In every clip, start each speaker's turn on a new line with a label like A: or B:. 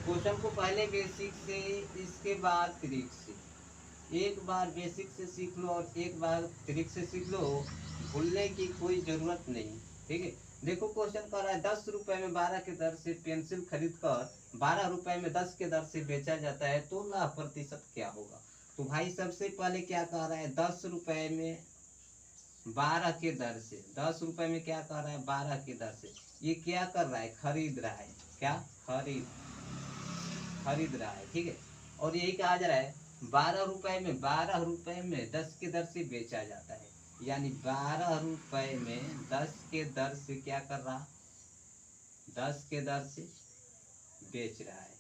A: Question को पहले basic से, इसके बाद ट्रिक से। एक बार बेसिक से सीख लो और एक बार ट्रिक से सीख लो, भूलने की कोई जरूरत नहीं। ठीक है, देखो क्वेश्चन कर रहा है 10 रुपए में 12 के दर से पेंसिल खरीद कर 12 रुपए में 10 के दर से बेचा जाता है तो लाभ प्रतिशत क्या होगा। तो भाई सबसे पहले क्या कह रहा है, 10 रुपए में 12 के दर से, 10 रुपए में क्या कर रहा है, 12 के दर से। ये क्या कर रहा है, खरीद रहा है। क्या खरीद खरीद रहा है। ठीक है, और यही कहा जा रहा है 12 रुपए में 10 के दर से बेचा जाता है, यानी 12 रुपए में 10 के दर से क्या कर रहा, 10 के दर से बेच रहा है,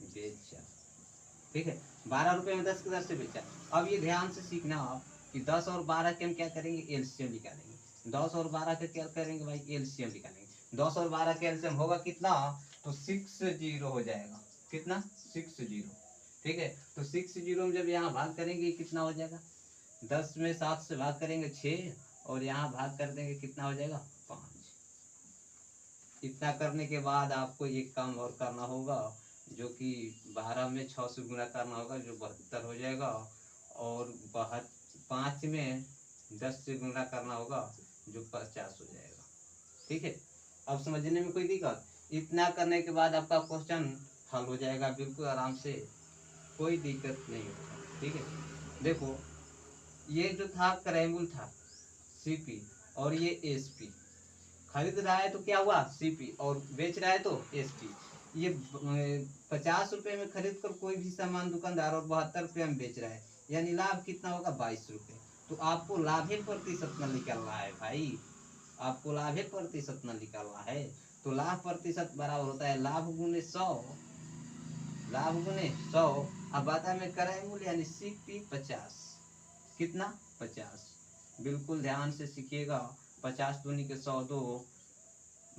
A: बेचा। ठीक है, 12 रुपए में 10 के दर से बेचा। अब ये ध्यान से सीखना आप कि 10 और 12 के हम क्या करेंगे, एलसीएम निकालेंगे। 10 और 12 के क्या करेंगे भाई, एलसीएम निकालेंगे। 10 और 12 के एलसीएम होगा कितना, तो 60 हो जाएगा। कितना, 60। ठीक है, तो 60 में जब यहाँ भाग करेंगे कितना हो जाएगा, 10 में 7 से भाग करेंगे 6, और यहाँ भाग कर देंगे कितना हो जाएगा, 5। इतना करने के बाद आपको एक काम और करना होगा, जो कि 12 में 6 से गुना करना होगा, जो 72 हो जाएगा। और 5 में 10 से गुना करना होगा, जो 50 हो जाएगा। ठीक है, अब समझने में कोई दिक्कत, इतना करने के बाद आपका क्वेश्चन हल हो जाएगा बिल्कुल आराम से, कोई दिक्कत नहीं होगा। ठीक है, देखो ये जो था क्रैंगुल था सीपी, और ये एसपी। खरीद रहा है तो क्या हुआ, सीपी, और बेच रहा है तो एसपी। ये 50 रुपए में खरीद कर कोई भी सामान दुकानदार, और 72 रुपये में बेच रहा है, यानी लाभ कितना होगा, 22 रुपये। तो आपको लाभे प्रतिशत में निकलना है भाई, आपको लाभे प्रतिशत में निकलना है। तो लाभ प्रतिशत बराबर होता है लाभ गुने 100, लाभ गुने 100। अब बाता में कराए मूल्य यानी सीपी 50। कितना, 50। बिल्कुल ध्यान से सीखिएगा। 50 दूनी के 100, 2,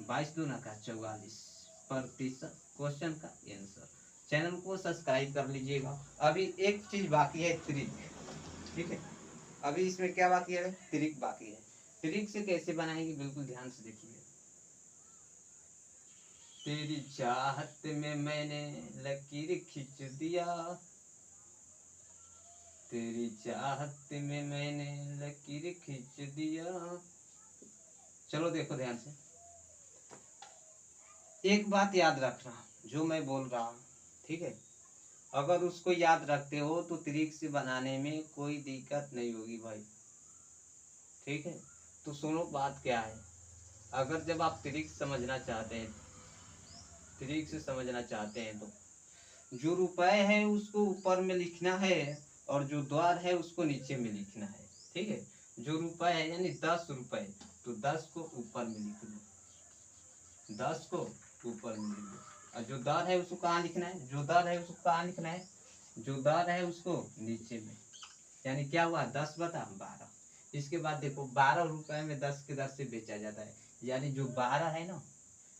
A: 22 दूना का 44% क्वेश्चन का आंसर। चैनल को सब्सक्राइब कर लीजिएगा। अभी एक चीज बाकी है, ट्रिक। ठीक है, अभी इसमें क्या बाकी है, ट्रिक बाकी है। ट्रिक से कैसे बनाएंगे, बिल्कुल ध्यान से देखिए। तेरी चाहत में मैंने लकीर खींच दिया, तेरी चाहत में मैंने लकीर खींच दिया। चलो देखो ध्यान से, एक बात याद रखना जो मैं बोल रहा हूँ। ठीक है, अगर उसको याद रखते हो तो ट्रिक से बनाने में कोई दिक्कत नहीं होगी भाई। ठीक है, तो सुनो बात क्या है। अगर जब आप ट्रिक समझना चाहते हैं, ट्रिक से समझना चाहते हैं, तो जो रुपए है उसको ऊपर में लिखना है, और जो द्वार है उसको नीचे में लिखना है। ठीक है, जो रुपए है यानी 10 रुपए, तो 10 को ऊपर में लिख दो, 10 को ऊपर में लिख दो। और जो दर है उसको कहाँ लिखना है, जो दर है उसको कहाँ लिखना है, जो दर है उसको नीचे में। यानी क्या हुआ, 10/12। इसके बाद देखो 12 रुपए में 10 के दर से बेचा जाता है, यानी जो 12 है ना,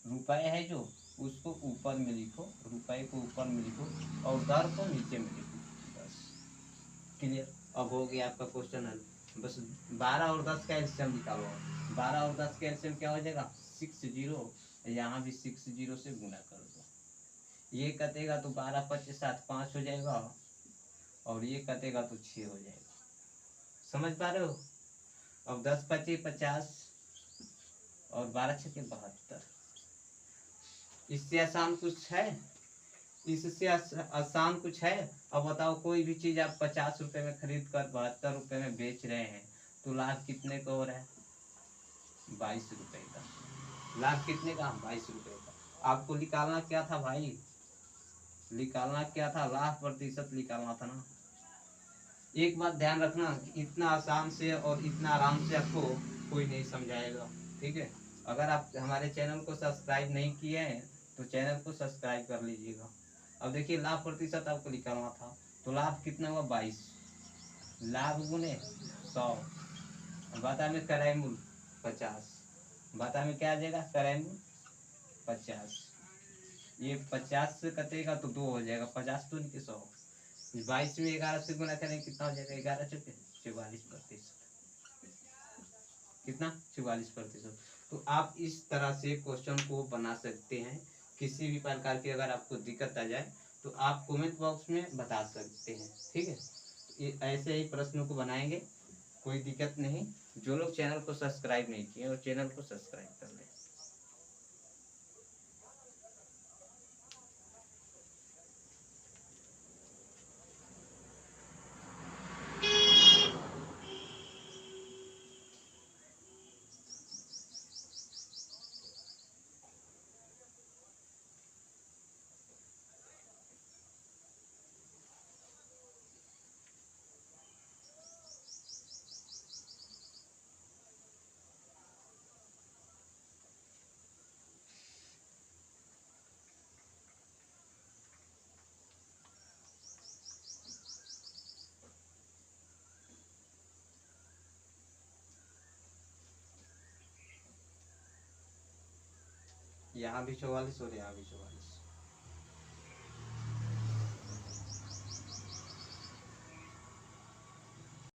A: रुपए है जो, उसको ऊपर में लिखो, रुपए को ऊपर में लिखो, और दर को नीचे में लिखो। बस क्लियर, अब हो गया आपका क्वेश्चन हल। बस 12 और 10 का एलसीएम निकालो। 12 और 10 का एलसीएम क्या हो जाएगा, 60। यहाँ भी 60 से गुना कर दो। ये कटेगा तो 12 25 7 5 हो जाएगा, और ये कटेगा तो 6 हो जाएगा। समझ पा रहे हो। अब 10 25 50, और 12 6 72। इससे आसान कुछ है, इससे आसान कुछ है। अब बताओ, कोई भी चीज आप 50 रुपए में खरीद कर 72 रुपए में बेच रहे हैं, तो लाभ कितने का हो रहा है, 22 रुपए का। लाभ कितने का, 22 रुपए का। आपको निकालना क्या था भाई, निकालना क्या था, लाभ प्रतिशत निकालना था ना। एक बात ध्यान रखना, इतना आसान से और इतना आराम से आपको कोई नहीं समझाएगा। ठीक है, अगर आप हमारे चैनल को सब्सक्राइब नहीं किए हैं तो चैनल को सब्सक्राइब कर लीजिएगा। अब देखिए लाभ प्रतिशत आपको निकालना था, तो लाभ कितना हुआ, 22। लाभ गुने 100, बता में क्रय मूल्य 50, बता में क्या आ जाएगा, क्रय मूल्य 50। ये 50 से कटेगा तो 2 हो जाएगा, 50 तो नहीं 100। 22 में 11 से गुना करें कितना हो जाएगा, 11 चौके 44%। कितना, 44%। तो आप इस तरह से क्वेश्चन को बना सकते हैं। किसी भी प्रकार की अगर आपको दिक्कत आ जाए तो आप कमेंट बॉक्स में बता सकते हैं, ठीक है। ये ऐसे ही प्रश्नों को बनाएंगे, कोई दिक्कत नहीं। जो लोग चैनल को सब्सक्राइब नहीं किए और चैनल को सब्सक्राइब कर लें। यहाँ भी 44 और यहाँ भी 44।